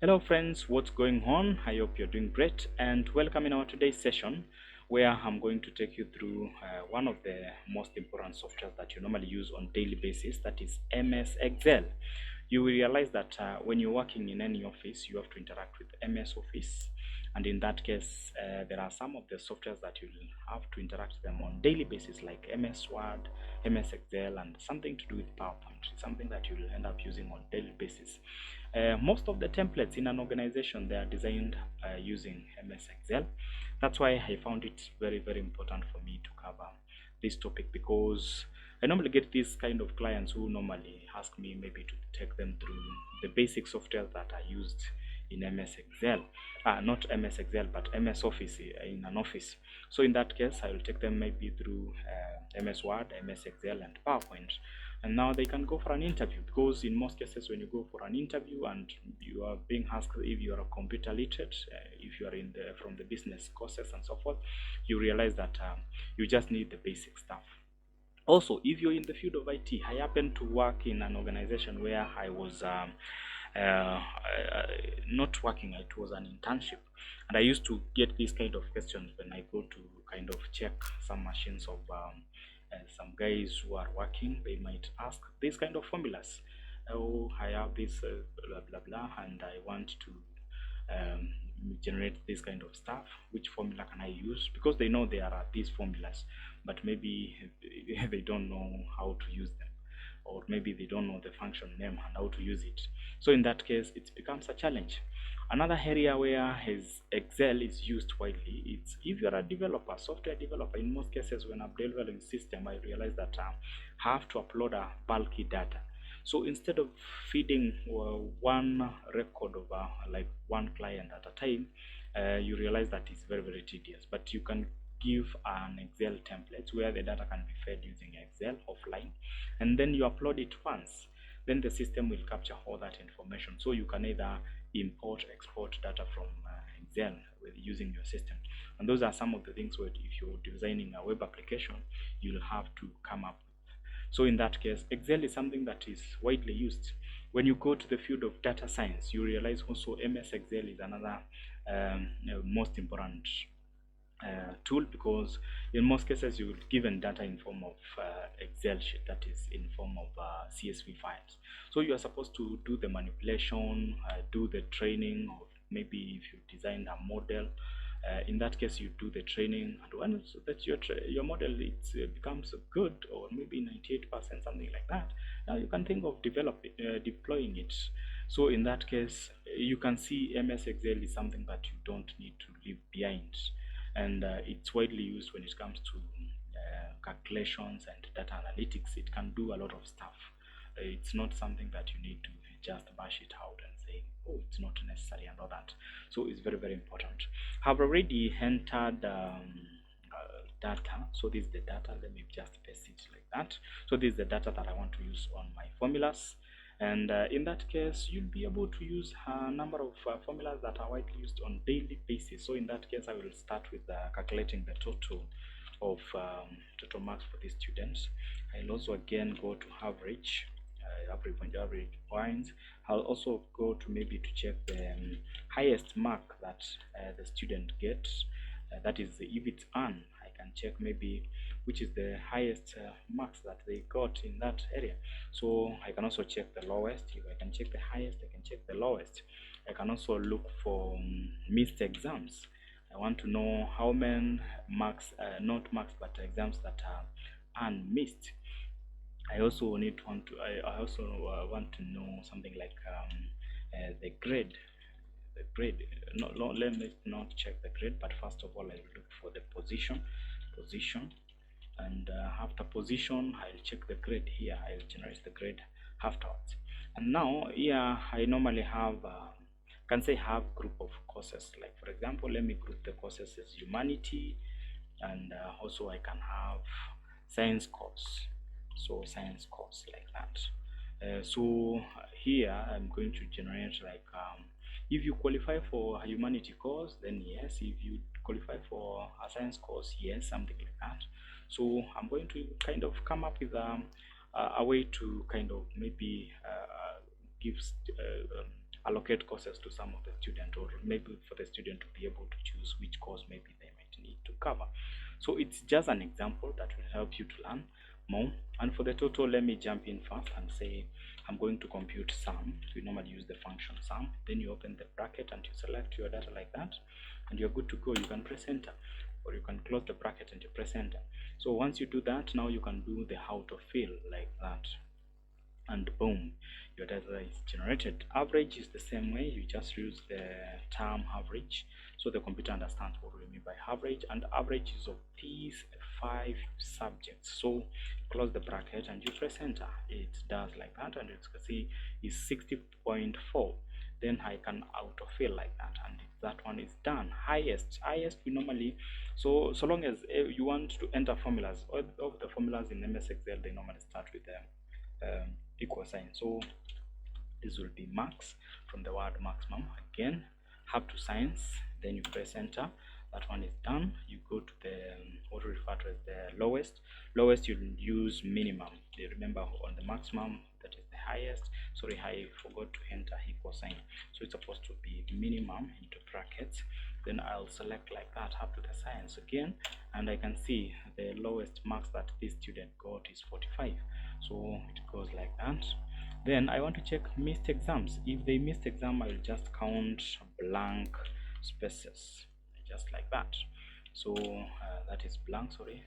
Hello friends, what's going on? I hope you're doing great and welcome in our today's session where I'm going to take you through one of the most important softwares that you normally use on daily basis, that is MS Excel. You will realize that when you're working in any office, you have to interact with MS Office, and in that case there are some of the softwares that you'll have to interact with them on daily basis, like MS Word, MS Excel, and something to do with PowerPoint, something that you'll end up using on daily basis. Most of the templates in an organization, they are designed using MS Excel. That's why I found it very important for me to cover this topic, because I normally get these kind of clients who normally ask me maybe to take them through the basic software that are used in MS Excel, not MS Excel but MS Office, in an office. So in that case I will take them maybe through MS Word, MS Excel and PowerPoint, and now they can go for an interview, because in most cases when you go for an interview and you are being asked if you are a computer literate, if you are in the from the business courses and so forth, you realize that you just need the basic stuff. Also, if you're in the field of IT, I happen to work in an organization where I was uh, not working, it was an internship, and I used to get these kind of questions when I go to kind of check some machines of some guys who are working. They might ask these kind of formulas. Oh, I have this blah blah blah, and I want to um, generate this kind of stuff. Which formula can I use? Because they know there are these formulas, but maybe they don't know how to use them, or maybe they don't know the function name and how to use it. So in that case it becomes a challenge. Another area where Excel is used widely, it's if you're a developer, software developer. In most cases when I'm developing system, I realize that I have to upload a bulky data. So instead of feeding one record of like one client at a time, you realize that it's very tedious. But you can give an Excel template where the data can be fed using Excel offline, and then you upload it once. Then the system will capture all that information. So you can either import, export data from Excel with using your system. And those are some of the things where if you're designing a web application, you'll have to come up. So in that case, Excel is something that is widely used. When you go to the field of data science, you realize also MS Excel is another most important tool, because in most cases you will given data in form of Excel sheet, that is in form of CSV files. So you are supposed to do the manipulation, do the training, or maybe if you designed a model, in that case you do the training, and once that your model becomes good, or maybe 98%, something like that, now you can think of deploying it. So in that case you can see MS Excel is something that you don't need to leave behind, and it's widely used when it comes to calculations and data analytics. It can do a lot of stuff. It's not something that you need to just bash it out and say, oh, it's not necessary and all that. So it's very important. I've already entered data. So this is the data. Let me just paste it like that. So this is the data that I want to use on my formulas, and in that case you'll be able to use a number of formulas that are widely used on daily basis. So in that case I will start with calculating the total of total marks for the students. I'll also again go to average, average points. I'll also go to maybe to check the highest mark that the student gets, that is if it's an, I can check maybe which is the highest marks that they got in that area. So I can also check the lowest. If I can check the highest, I can check the lowest. I can also look for missed exams. I want to know how many marks, not marks but exams that are unmissed. I also I also want to know something like the grade. The grade. No, let me not check the grade, but first of all I will look for the position, and after position I'll check the grade. Here I'll generate the grade afterwards. And now here I normally have can say have group of courses. Like for example, let me group the courses as humanity, and also I can have science course. So science course like that. So here I'm going to generate like if you qualify for a humanity course, then yes. If you qualify for a science course, yes, something like that. So I'm going to kind of come up with a way to kind of maybe give allocate courses to some of the student, or maybe for the student to be able to choose which course maybe they might need to cover. So it's just an example that will help you to learn more. And for the total, let me jump in first and say I'm going to compute sum. We normally use the function sum. Then you open the bracket and you select your data like that, and you're good to go. You can press enter, or you can close the bracket and you press enter. So once you do that, now you can do the how to fill like that, and boom, your data is generated. Average is the same way. You just use the term average, so the computer understands what we mean by average, and average is of these 5 subjects. So close the bracket and you press enter. It does like that, and as you can see is 60.4. Then I can autofill like that, and that one is done. Highest we normally, so long as you want to enter formulas, all of the formulas in MS Excel, they normally start with equal sign. So this will be max, from the word maximum. Again, up to science, then you press enter. That one is done. You go to the what we refer to as the lowest you use minimum. You remember on the maximum, that is the highest. Sorry, I forgot to enter equal sign, so it's supposed to be minimum into brackets. Then I'll select like that up to the science again, and I can see the lowest marks that this student got is 45. So it goes like that. Then I want to check missed exams. If they missed exam, I will just count blank spaces, just like that. So that is blank. Sorry,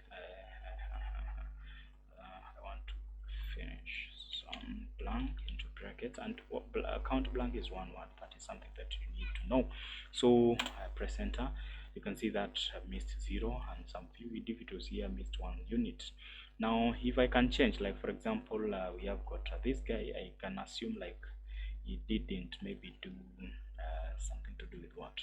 I want to finish some blank into brackets, and count blank is one word. That is something that you need to know. So press enter. You can see that missed 0, and some few individuals here missed 1 unit. Now if I can change, like for example, we have got this guy. I can assume like he didn't maybe do something to do with what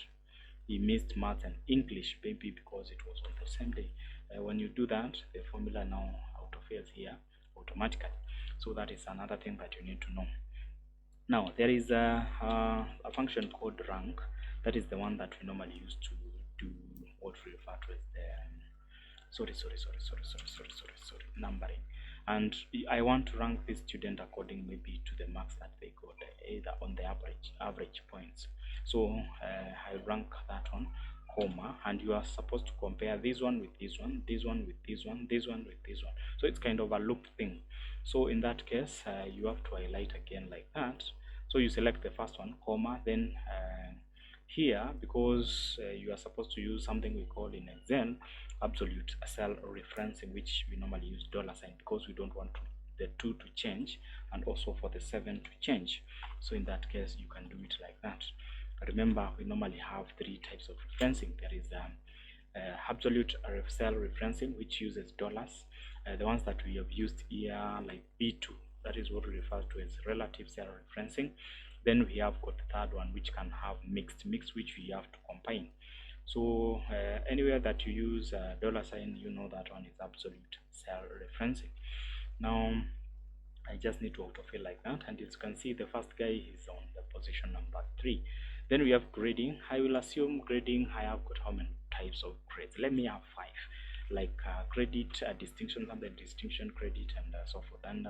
he missed, math and English, maybe because it was on the same day. When you do that, the formula now autofills here automatically. So that is another thing that you need to know. Now there is a function called rank. That is the one that we normally use to do what we refer to as the numbering. And I want to rank this student according maybe to the marks that they got, either on the average points. So I rank that one, comma, and you are supposed to compare this one with this one, this one with this one, this one with this one. So it's kind of a loop thing. So in that case, you have to highlight again like that. So you select the first one, comma, then here, because you are supposed to use something we call in Excel absolute cell referencing, which we normally use $sign, because we don't want the 2 to change and also for the 7 to change. So in that case, you can do it like that. Remember, we normally have 3 types of referencing. There is absolute cell referencing, which uses dollars. The ones that we have used here, like B2, that is what we refer to as relative cell referencing. Then we have got the third one, which can have mixed, which we have to combine. So anywhere that you use $sign, you know that one is absolute cell referencing. Now I just need to autofill like that, and as you can see, the first guy is on the position number 3. Then we have grading. I will assume grading, I have got how many types of grades? Let me have 5, like credit, distinction, and the distinction, credit, and so forth. And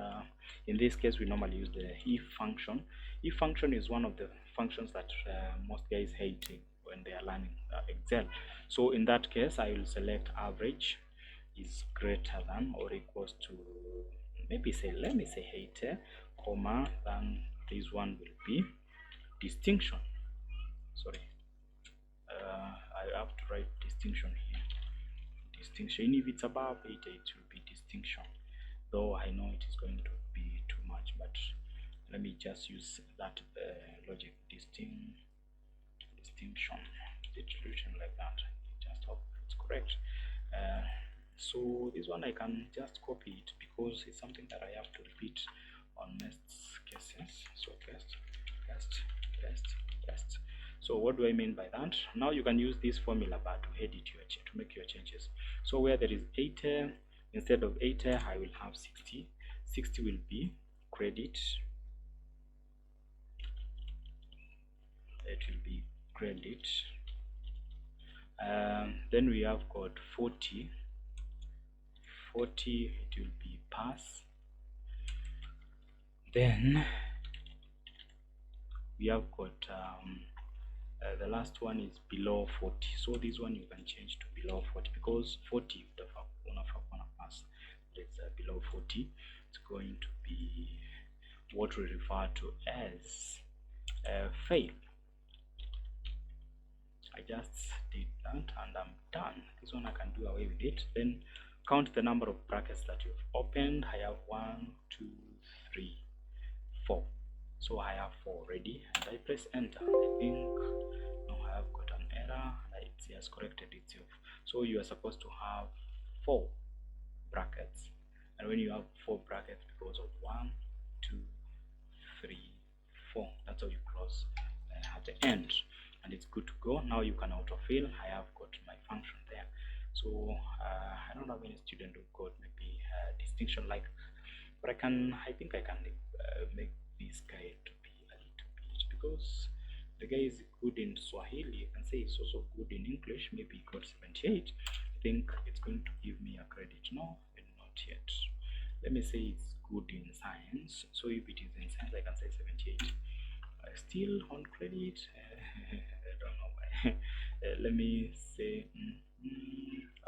in this case, we normally use the if function. If function is one of the functions that most guys hate when they are learning Excel. So in that case, I will select average is greater than or equals to, maybe say, let me say 80, comma, then this one will be distinction. Sorry, I have to write distinction here. Distinction, if it's above 80, it will be distinction, though I know it is going to be too much, but let me just use that logic. Distinction, distribution like that. Just hope it's correct. So this one I can just copy it, because it's something that I have to repeat on next cases. So paste. So what do I mean by that? Now you can use this formula bar to edit to make your changes. So where there is 80, instead of 80, I will have 60. 60 will be credit. It will be credit. Then we have got 40. 40, it will be pass. Then we have got the last one is below 40. So this one you can change to below 40 because 40 pass. It's below 40. It's going to be what we refer to as fail. I just did that and I'm done. This one I can do away with it. Then count the number of brackets that you've opened. I have 1, 2, 3, 4. So I have 4 already, and I press enter. I think no, I have got an error. It has corrected itself. So you are supposed to have 4 brackets, and when you have 4 brackets, because of 1, 2, 3, 4, that's how you close at the end, and it's good to go. Now you can autofill. I have got my function there. So I don't have any student who got maybe distinction like, but I think I can make this guy to be a little bit, because the guy is good in Swahili. You can say he's also good in English. Maybe he got 78. I think it's going to give me a credit. No, not yet. Let me say it's good in science. So if it is in science, I can say 78. Still on credit. I don't know why. Let me say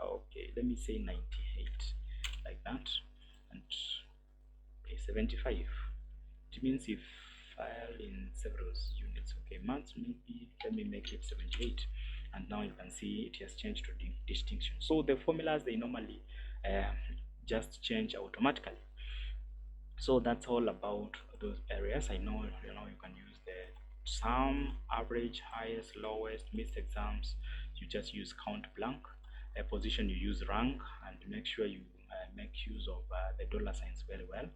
okay, let me say 98, like that, and 75. It means if file in several units. Okay, maths, maybe let me make it 78, and now you can see it has changed to distinction. So the formulas, they normally just change automatically. So that's all about those areas. I know you can use the sum, average, highest, lowest, missed exams. You just use count blank. Position, you use rank, and make sure you make use of the dollar signs very well.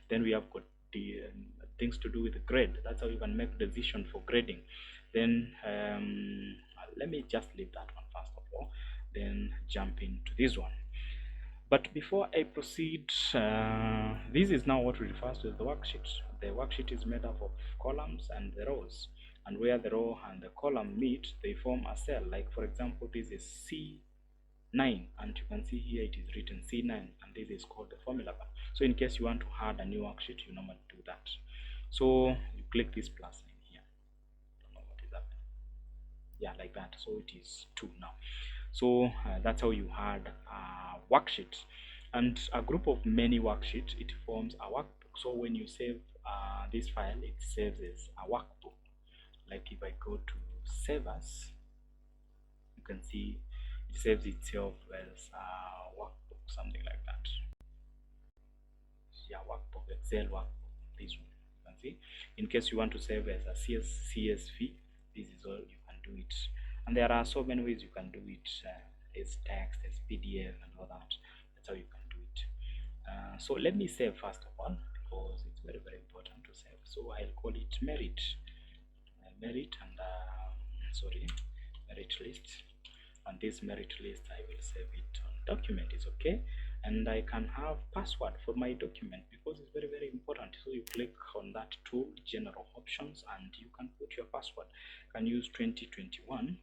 Then we have got the things to do with the grade. That's how you can make decision for grading. Then let me just leave that one first of all, then jump into this one. But before I proceed, this is now what we refer to as the worksheet. The worksheet is made up of columns and the rows, and where the row and the column meet, they form a cell. Like for example, this is C9, and you can see here it is written C9, and this is called the formula bar. So in case you want to add a new worksheet, you normally do that. So you click this plus sign here. Don't know what is happening. Yeah, like that. So it is 2 now. So that's how you add a worksheet, and a group of many worksheets, it forms a workbook. So when you save this file, it saves as a workbook. Like if I go to save as, you can see it saves itself as a workbook, something like that. Yeah, workbook, Excel workbook, this one. You can see, in case you want to save as a CSV, this is all you can do it. And there are so many ways you can do it, as text, as PDF, and all that. That's how you can do it. So let me save first of all, because it's very, very important to save. So I'll call it merit, merit list. And this merit list, I will save it on document. Is okay, and I can have password for my document because it's very, very important. So you click on that tool, general options, and you can put your password. You can use 2021.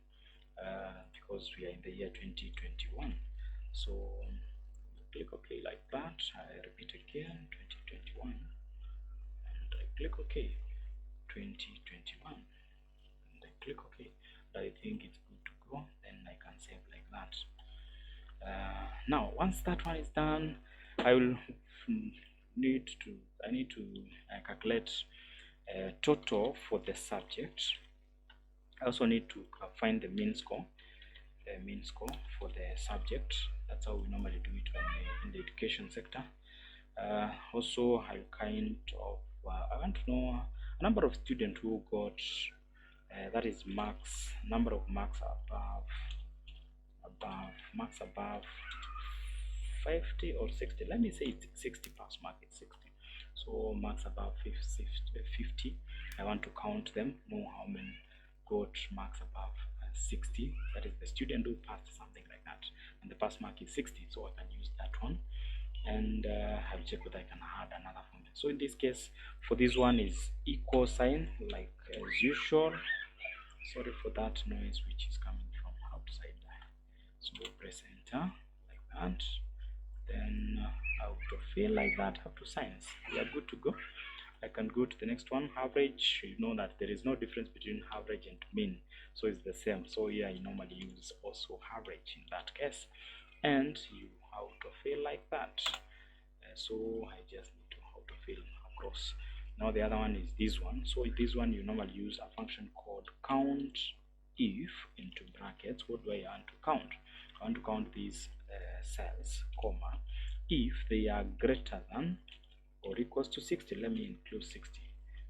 Because we are in the year 2021, so click OK like that. I repeat again, 2021, and I click OK, 2021, and I click OK. And I think it's good to go. Then I can save like that. Now once that one is done, I need to calculate total for the subject. I also need to find the mean score for the subject. That's how we normally do it in the education sector. Also, I want to know a number of students who got that is marks, number of marks above 50 or 60. Let me say it's 60 pass mark. It's 60. So marks above 50. I want to count them, know how many got marks above 60. That is the student who passed, something like that, and the pass mark is 60. So I can use that one, and I'll check whether I can add another formula. So in this case, for this one is equal sign, like as usual. Sorry for that noise which is coming from outside. So press enter like that, then autofill like that, up to science. We are good to go. I can go to the next one, average. You know that there is no difference between average and mean, so it's the same. So here I normally use also average in that case, and you autofill like that. So I just need to autofill across. Now the other one is this one. So this one you normally use a function called count if into brackets. What do I want to count? I want to count these cells, comma, if they are greater than or equals to 60. Let me include 60.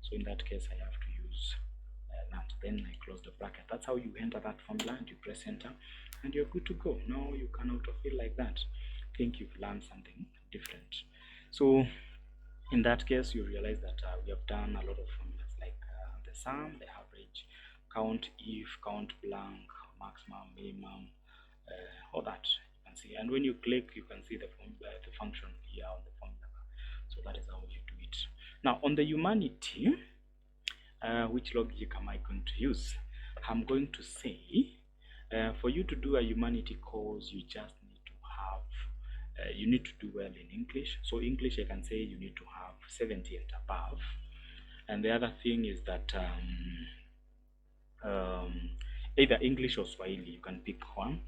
So in that case I have to use that. Then I close the bracket. That's how you enter that formula, and you press enter and you're good to go. Now you can autofill like that. I think you've learned something different. So in that case you realize that we have done a lot of formulas like the sum, the average, count if, count blank, maximum, minimum, all that you can see. And when you click, you can see the function here on the formula. So that is how you do it. Now on the humanity, which logic am I going to use? I'm going to say for you to do a humanity course, you just need to have you need to do well in English. So English, I can say you need to have 70 and above. And the other thing is that either English or Swahili, you can pick one.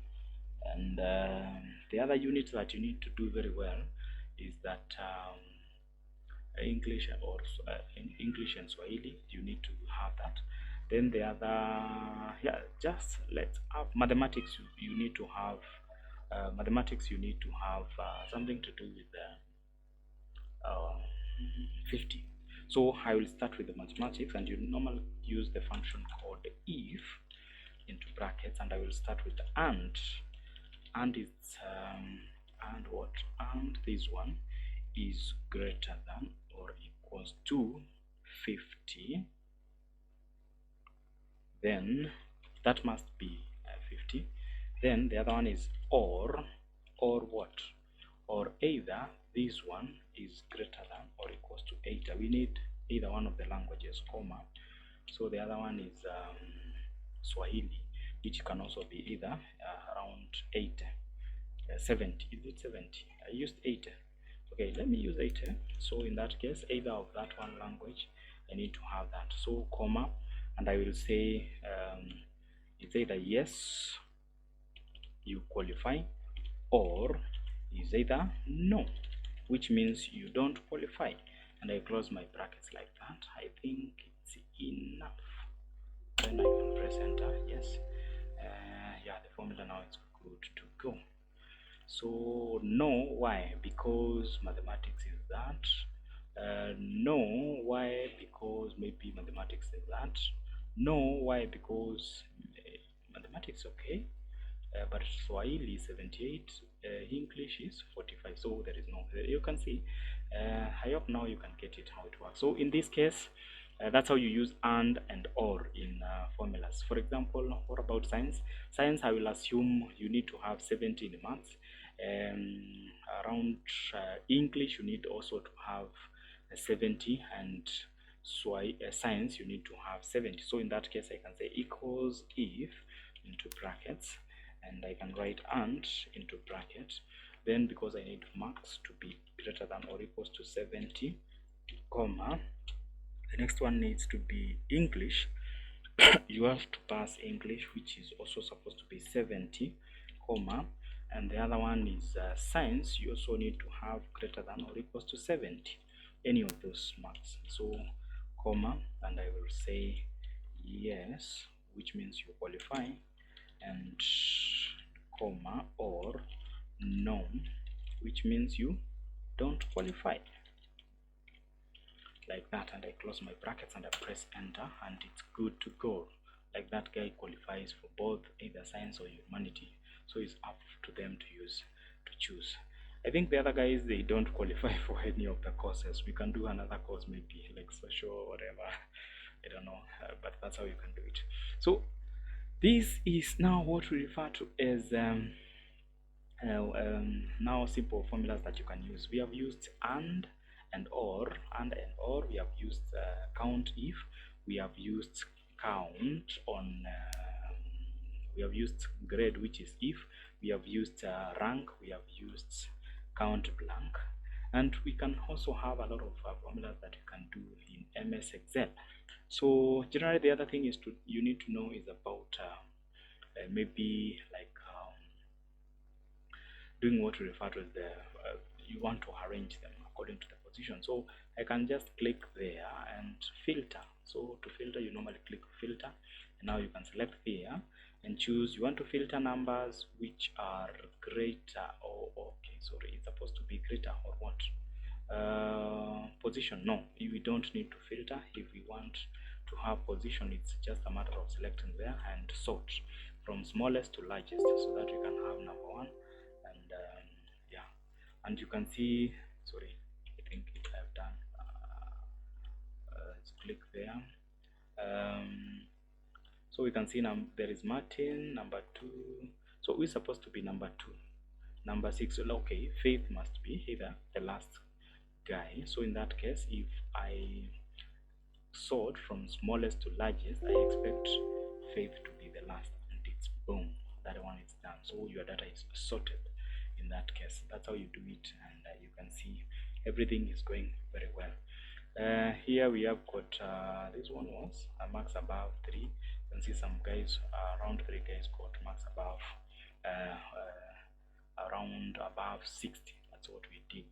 And the other unit that you need to do very well is that English or English and Swahili, you need to have that. Then the other, yeah, just let's have mathematics. You need to have mathematics. You need to have something to do with 50. So I will start with the mathematics, and you normally use the function called if into brackets, and I will start with the and it's and what? And this one is greater than or equals to 50. Then that must be 50. Then the other one is or what? Or either this one is greater than or equals to 8. We need either one of the languages, comma. So the other one is Swahili, which can also be either around 80, 70. Is it 70? I used 80. Okay, let me use 80. So in that case, either of that one language, I need to have that. So comma, and I will say it's either yes, you qualify, or is either no, which means you don't qualify. And I close my brackets like that. I think it's enough. Then I can press enter. Yes. Yeah, the formula now is good to go. So no, why? Because mathematics is that. No, why? Because maybe mathematics is that. No, why? Because mathematics okay, but Swahili is 78, English is 45. So there is no. You can see. I hope now you can get it how it works. So in this case, that's how you use and or in formulas. For example, what about science? Science, I will assume you need to have 70 in maths. Around English, you need also to have 70, and science, you need to have 70. So in that case, I can say equals if into brackets, and I can write and into brackets. Then because I need marks to be greater than or equals to 70, comma, the next one needs to be English. You have to pass English, which is also supposed to be 70, comma, and the other one is science. You also need to have greater than or equals to 70, any of those marks. So comma, and I will say yes, which means you qualify, and comma, or no, which means you don't qualify, like that. And I close my brackets and I press enter, and it's good to go. Like that guy qualifies for both either science or humanity, so it's up to them to choose. I think the other guys, they don't qualify for any of the courses. We can do another course, maybe like social or whatever. I don't know, but that's how you can do it. So this is now what we refer to as now simple formulas that you can use. We have used and or, we have used count if, we have used count on, we have used grade, which is if, we have used rank, we have used count blank, And we can also have a lot of formulas that you can do in MS Excel. So generally the other thing is you need to know is about maybe like doing what we refer to as the you want to arrange them according to the position. So I can just click there and filter. So to filter, you normally click filter, and now you can select here and choose. You want to filter numbers which are greater or okay, sorry, it's supposed to be greater or what? Position. No, we don't need to filter. If we want to have position, it's just a matter of selecting there and sort from smallest to largest, so that you can have number one. And yeah, and you can see, sorry, I think it have done let's click there. So we can see there is Martin number 2, so we're supposed to be number 2. Number 6, okay, Faith must be either the last guy. So in that case, if I sort from smallest to largest, I expect Faith to be the last, and it's boom, that one is done. So your data is sorted in that case. That's how you do it, and you can see everything is going very well. Here we have got this one was marks above 3. You can see some guys, around 3 guys got marks above around above 60. That's what we did.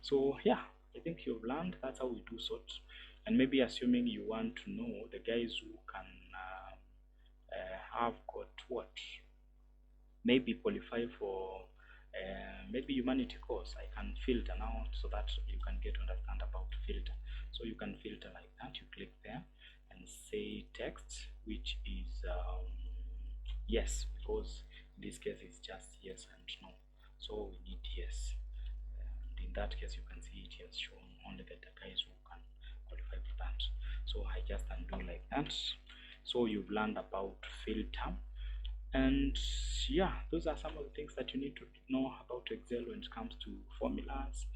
So yeah, I think you've learned that's how we do sort. And maybe assuming you want to know the guys who can have got what, maybe qualify for maybe humanity course, I can filter now so that you can get to understand about filter. So you can filter like that. You click there and say text, which is yes, because in this case it's just yes and no, so we need yes. And in that case you can see it has shown only the guys who can qualify for that. So I just undo like that. So you've learned about filter. And yeah, those are some of the things that you need to know about Excel when it comes to formulas,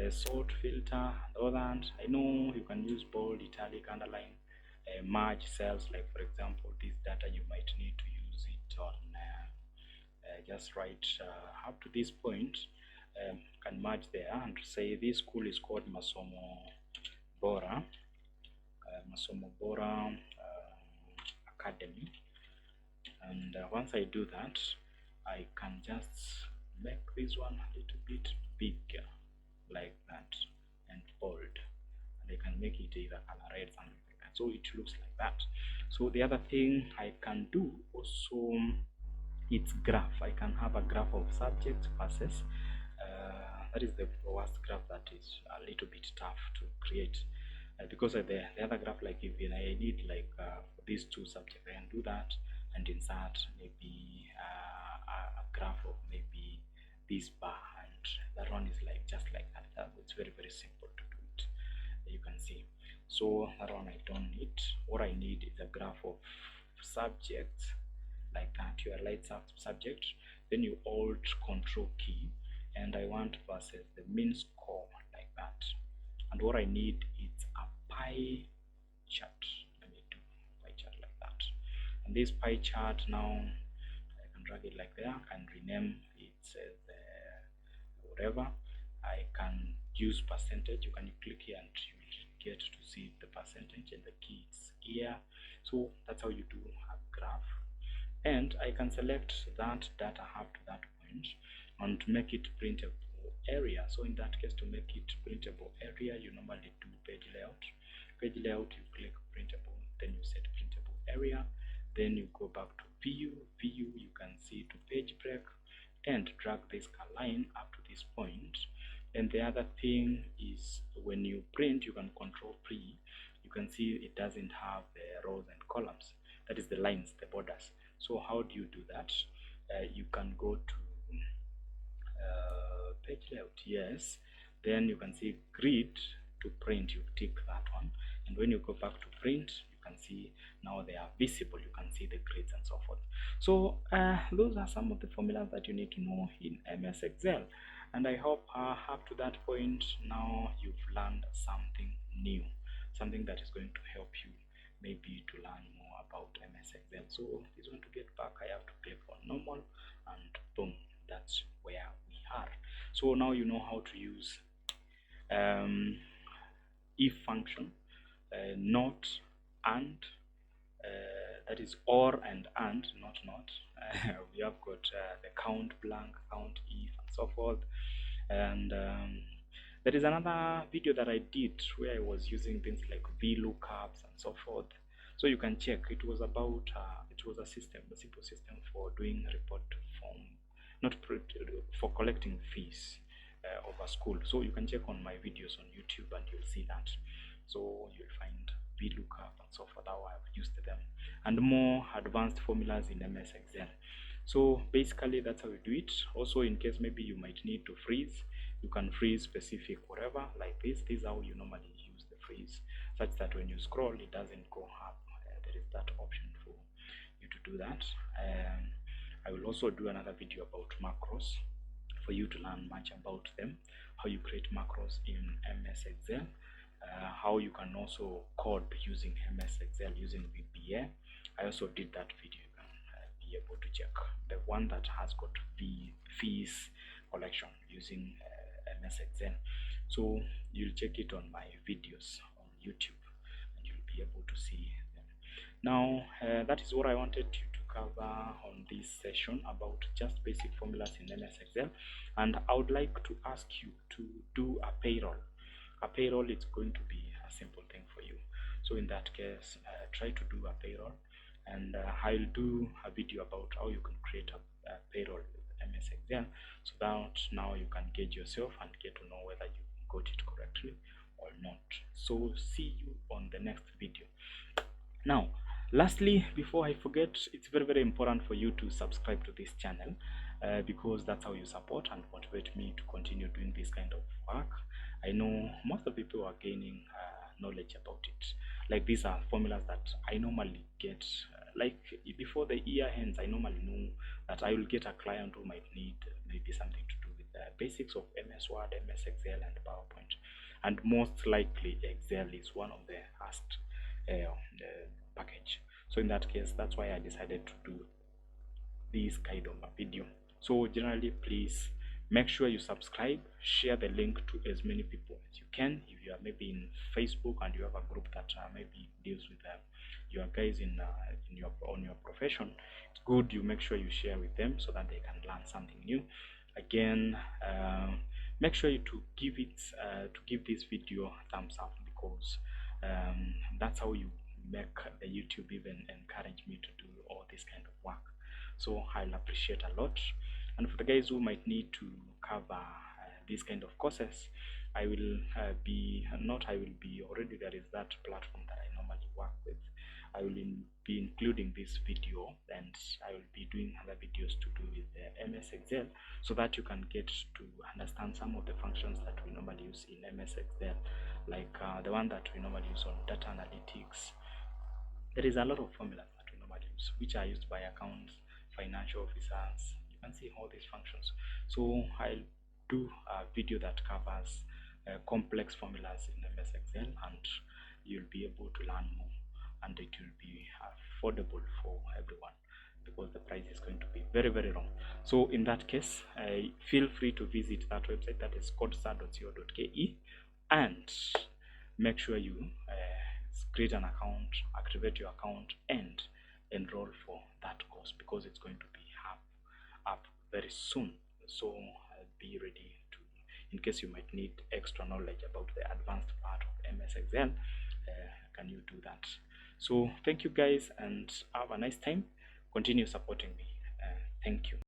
sort, filter, and all that. I know you can use bold, italic, underline, merge cells. Like for example, this data you might need to use it on just write up to this point. Can merge there and say this school is called Masomo Bora, Academy. And once I do that, I can just make this one a little bit bigger like that and bold, and I can make it either color red, something like that, so it looks like that. So the other thing I can do also, it's graph. I can have a graph of subject versus that is the worst graph, that is a little bit tough to create because the other graph, like if I need like these two subjects, I can do that and insert maybe a graph of maybe this bar, and that one is like just like that. It's very simple to do it, you can see. So that one I don't need. What I need is a graph of subjects like that. You highlight subject, then you hold control key, and I want versus the mean score like that. And what I need is a pie chart. Let me do a pie chart like that. And this pie chart now, I can drag it like there. I can rename it whatever. I can use percentage. You can click here and you get to see the percentage, and the key is here. So that's how you do a graph. And I can select that data up to that point and make it printable area. So in that case, to make it printable area, you normally do page layout. Page layout, you click printable, then you set printable area, then you go back to view. You can see to page break and drag this line up to this point. And the other thing is when you print, you can control pre. You can see it doesn't have the rows and columns, that is the lines, the borders. So how do you do that? You can go to page layout, yes, then you can see grid to print. You tick that one, and when you go back to print, you can see now they are visible. You can see the grids and so forth. So those are some of the formulas that you need to know in MS Excel, and I hope up to that point now you've learned something new, something that is going to help you maybe to learn more about MS Excel. So if you want to get back, I have to click on normal, and boom, that's where we are. So now you know how to use if function, not, and, that is or and not. We have got the count blank, count if, and so forth. And there is another video that I did where I was using things like VLOOKUPs and so forth. So you can check. It was about it was a simple system for doing report form, not for collecting fees of a school. So you can check on my videos on YouTube and you'll see that. So you'll find VLOOKUP and so forth, how I've used them, and more advanced formulas in MS Excel. So basically that's how we do it. Also, in case maybe you might need to freeze, you can freeze specific whatever like this. This is how you normally use the freeze, such that when you scroll it doesn't go up. There is that option for you to do that. I will also do another video about macros for you to learn much about them, how you create macros in MS Excel, how you can also code using MS Excel using VBA. I also did that video. You can be able to check the one that has got fees collection using MS Excel. So you'll check it on my videos on YouTube and you'll be able to see them. Now that is what I wanted you to cover on this session about just basic formulas in MS Excel, and I would like to ask you to do a payroll. A payroll is going to be a simple thing for you. So in that case, try to do a payroll, and I'll do a video about how you can create a payroll with MS Excel, so that now you can gauge yourself and get to know whether you got it correctly or not. So see you on the next video. Now lastly, before I forget, it's very important for you to subscribe to this channel, because that's how you support and motivate me to continue doing this kind of work. I know most of the people are gaining knowledge about it. Like, these are formulas that I normally get, like before the year ends. I normally know that I will get a client who might need maybe something to do with the basics of MS Word, MS Excel, and PowerPoint, and most likely Excel is one of the asked package. So in that case, that's why I decided to do this kind of a video. So generally, please make sure you subscribe, share the link to as many people as you can. If you are maybe in Facebook and you have a group that maybe deals with your guys in your profession, it's good you make sure you share with them so that they can learn something new. Again, make sure you to give this video a thumbs up, because that's how you make the YouTube even encourage me to do all this kind of work. So I'll appreciate a lot. And for the guys who might need to cover these kind of courses, I will be already, there is that platform that I normally work with. I will be including this video, and I will be doing other videos to do with the MS Excel, so that you can get to understand some of the functions that we normally use in MS Excel, like the one that we normally use on data analytics. There is a lot of formulas that we normally use, which are used by accounts, financial officers. You can see all these functions. So I'll do a video that covers complex formulas in MS Excel, and you'll be able to learn more, and it will be affordable for everyone, because the price is going to be very low. So in that case, feel free to visit that website, that is codestar.co.ke, and make sure you create an account, activate your account, and enroll for that course, because it's going to be up very soon. So be ready to, in case you might need extra knowledge about the advanced part of MS Excel, can you do that? So thank you guys, and have a nice time. Continue supporting me. Thank you.